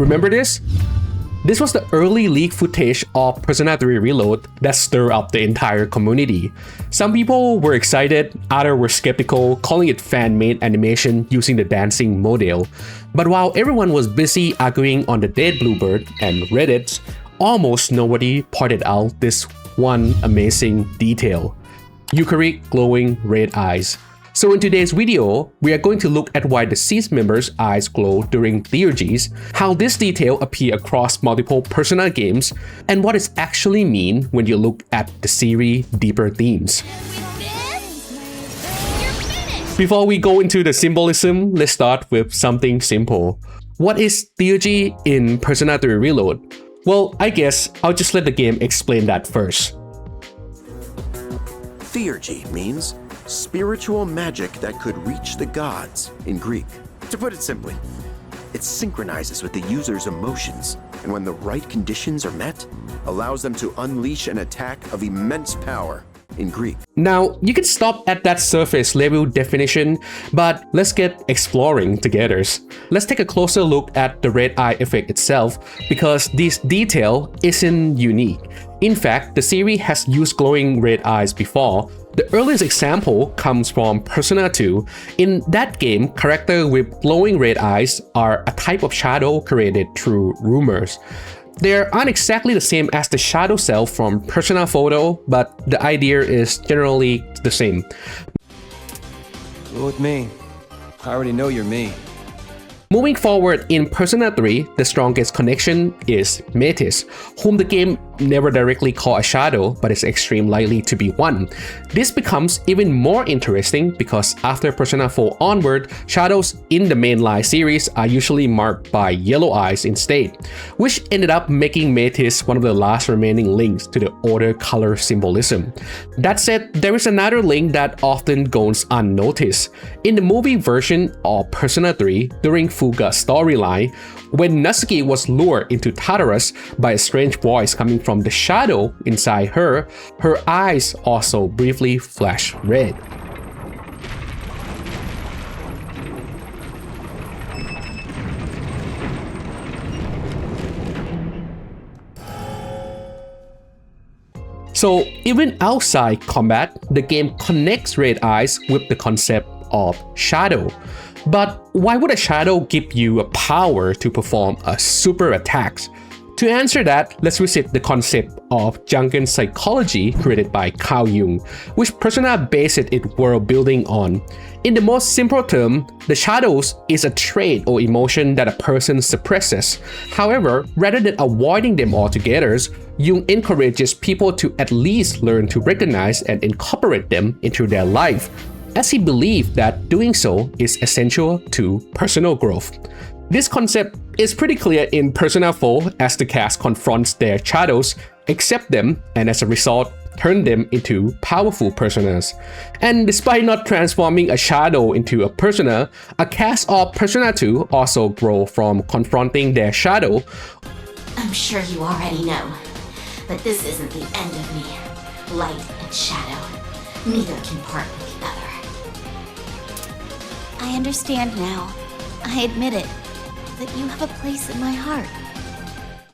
Remember this? This was the early leak footage of Persona 3 Reload that stirred up the entire community. Some people were excited, others were skeptical, calling it fan-made animation using the dancing model. But while everyone was busy arguing on the Dead Bluebird and Reddit, almost nobody pointed out this one amazing detail: Yukari glowing red eyes. So in today's video, we are going to look at why the Cease members' eyes glow during Theurgies, how this detail appears across multiple Persona games, and what it actually means when you look at the series' deeper themes. Before we go into the symbolism, let's start with something simple. What is Theurgy in Persona 3 Reload? Well, I guess I'll just let the game explain that first. Theurgy means spiritual magic that could reach the gods in Greek. To put it simply, it synchronizes with the user's emotions, and when the right conditions are met, allows them to unleash an attack of immense power in Greek. Now, you can stop at that surface level definition, but let's get exploring together. Let's take a closer look at the red eye effect itself, because this detail isn't unique. In fact, the series has used glowing red eyes before. The earliest example comes from Persona 2. In that game, characters with glowing red eyes are a type of shadow created through rumors. They aren't exactly the same as the shadow self from Persona Photo, but the idea is generally the same. Go with me. I already know you're me. Moving forward, in Persona 3, the strongest connection is Metis, whom the game never directly called a shadow, but is extremely likely to be one. This becomes even more interesting because after Persona 4 onward, shadows in the mainline series are usually marked by yellow eyes instead, which ended up making Metis one of the last remaining links to the order color symbolism. That said, there is another link that often goes unnoticed. In the movie version of Persona 3, during Fuga's storyline, when Natsuki was lured into Tartarus by a strange voice coming from the shadow inside her, her eyes also briefly flash red. So even outside combat, the game connects red eyes with the concept of shadow. But why would a shadow give you a power to perform a super attack? To answer that, let's visit the concept of Jungian psychology created by Carl Jung, which Persona based its world building on. In the most simple term, the shadows is a trait or emotion that a person suppresses. However, rather than avoiding them altogether, Jung encourages people to at least learn to recognize and incorporate them into their life, as he believed that doing so is essential to personal growth. This concept is pretty clear in Persona 4 as the cast confronts their shadows, accept them, and as a result, turn them into powerful personas. And despite not transforming a shadow into a persona, a cast of Persona 2 also grow from confronting their shadow. I'm sure you already know, but this isn't the end of me. Light and shadow, neither can part with the other. I understand now. I admit it, that you have a place in my heart.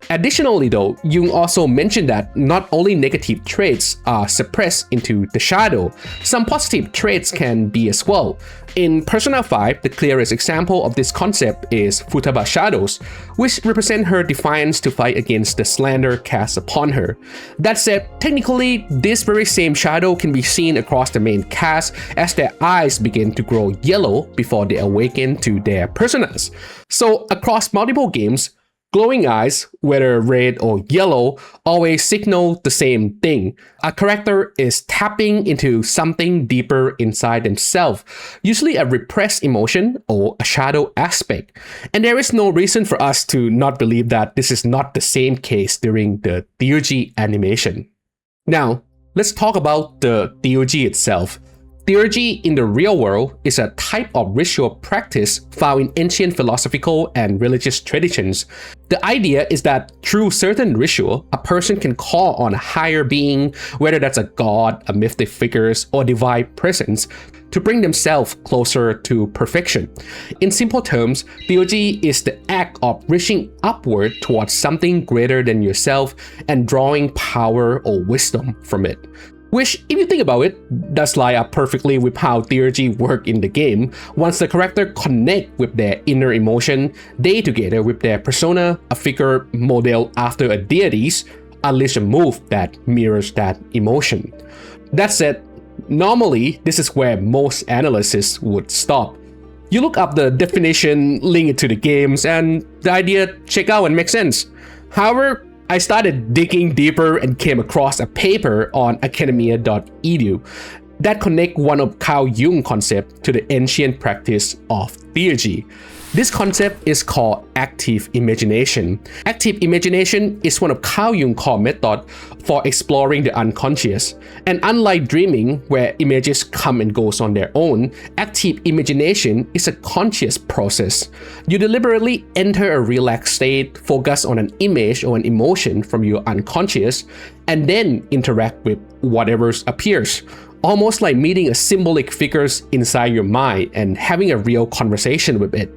Additionally though, Jung also mentioned that not only negative traits are suppressed into the shadow, some positive traits can be as well. In Persona 5, the clearest example of this concept is Futaba's shadows, which represent her defiance to fight against the slander cast upon her. That said, technically, this very same shadow can be seen across the main cast as their eyes begin to grow yellow before they awaken to their personas. So across multiple games, glowing eyes, whether red or yellow, always signal the same thing. A character is tapping into something deeper inside themselves, usually a repressed emotion or a shadow aspect. And there is no reason for us to not believe that this is not the same case during the Theurgy animation. Now, let's talk about the Theurgy itself. Theurgy in the real world is a type of ritual practice found in ancient philosophical and religious traditions. The idea is that through certain ritual, a person can call on a higher being, whether that's a god, a mythic figures, or divine presence, to bring themselves closer to perfection. In simple terms, Theurgy is the act of reaching upward towards something greater than yourself and drawing power or wisdom from it. Which, if you think about it, does line up perfectly with how Theurgy work in the game. Once the character connect with their inner emotion, they together with their persona, a figure modeled after a deity's, unleash a move that mirrors that emotion. That said, normally this is where most analysts would stop. You look up the definition, link it to the games, and the idea check out and make sense. However, I started digging deeper and came across a paper on academia.edu that connect one of Carl Jung's concept to the ancient practice of Theurgy. This concept is called active imagination. Active imagination is one of Carl Jung's core methods for exploring the unconscious. And unlike dreaming, where images come and goes on their own, active imagination is a conscious process. You deliberately enter a relaxed state, focus on an image or an emotion from your unconscious, and then interact with whatever appears. Almost like meeting a symbolic figures inside your mind and having a real conversation with it,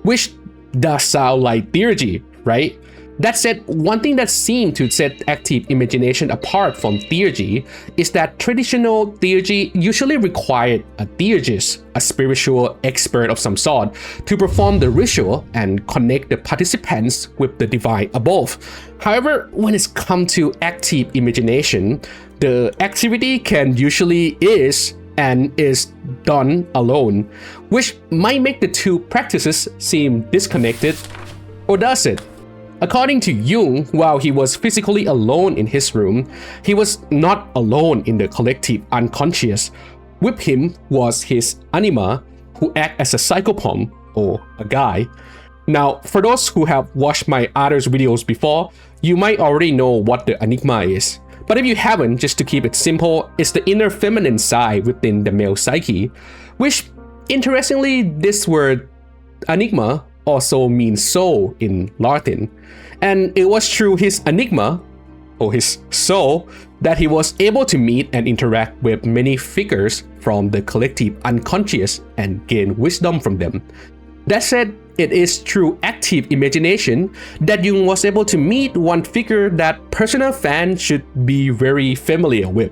which does sound like Theurgy, right? That said, one thing that seemed to set active imagination apart from Theurgy is that traditional Theurgy usually required a theurgist, a spiritual expert of some sort, to perform the ritual and connect the participants with the divine above. However, when it's come to active imagination, the activity can usually is done alone, which might make the two practices seem disconnected. Or does it? According to Jung, while he was physically alone in his room, he was not alone in the collective unconscious. With him was his anima, who act as a psychopomp, or a guy. Now, for those who have watched my other videos before, you might already know what the enigma is. But if you haven't, just to keep it simple, it's the inner feminine side within the male psyche, which, interestingly, this word enigma also means soul in Latin. And it was through his enigma, or his soul, that he was able to meet and interact with many figures from the collective unconscious and gain wisdom from them. That said, it is through active imagination that Jung was able to meet one figure that personal fans should be very familiar with,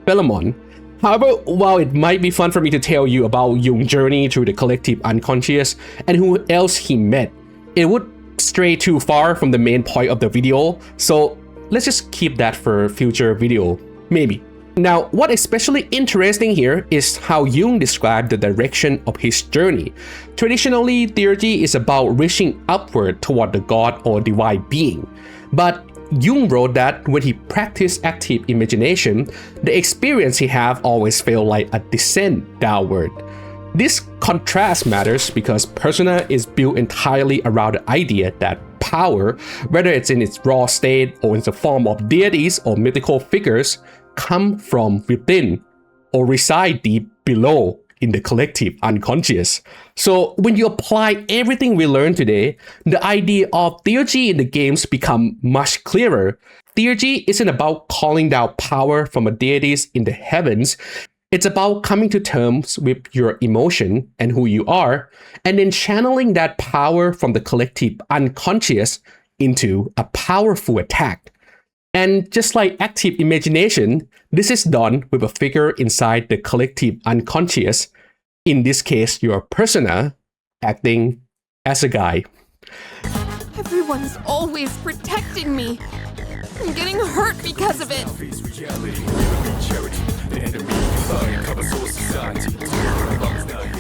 Philemon. However, while it might be fun for me to tell you about Jung's journey through the collective unconscious and who else he met, it would stray too far from the main point of the video, so let's just keep that for a future video, maybe. Now, what especially interesting here is how Jung described the direction of his journey. Traditionally, Theurgy is about reaching upward toward the god or divine being. But Jung wrote that when he practiced active imagination, the experience he have always felt like a descent downward. This contrast matters because persona is built entirely around the idea that power, whether it's in its raw state or in the form of deities or mythical figures, come from within or reside deep below in the collective unconscious. So when you apply everything we learned today, the idea of Theurgy in the games become much clearer. Theurgy isn't about calling down power from the deities in the heavens. It's about coming to terms with your emotion and who you are, and then channeling that power from the collective unconscious into a powerful attack. And just like active imagination, this is done with a figure inside the collective unconscious, in this case your persona, acting as a guy. Everyone's always protecting me. I'm getting hurt because of it.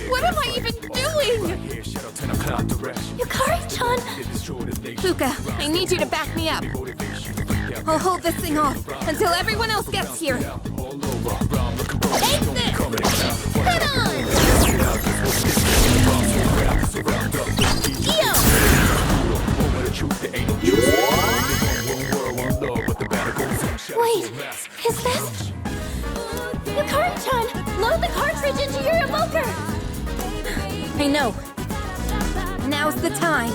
What am I even doing? Yukari-chan! Luca, I need you to back me up. I'll hold this thing off until everyone else gets here. Take this! Head on! Yo! Wait, is this? Yukari-chan, load the cartridge into your evoker! I know. Now's the time.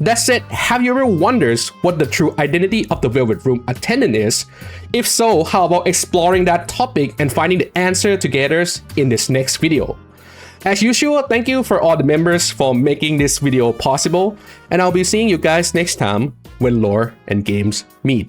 That said, have you ever wondered what the true identity of the Velvet Room Attendant is? If so, how about exploring that topic and finding the answer together in this next video? As usual, thank you for all the members for making this video possible, and I'll be seeing you guys next time when lore and games meet.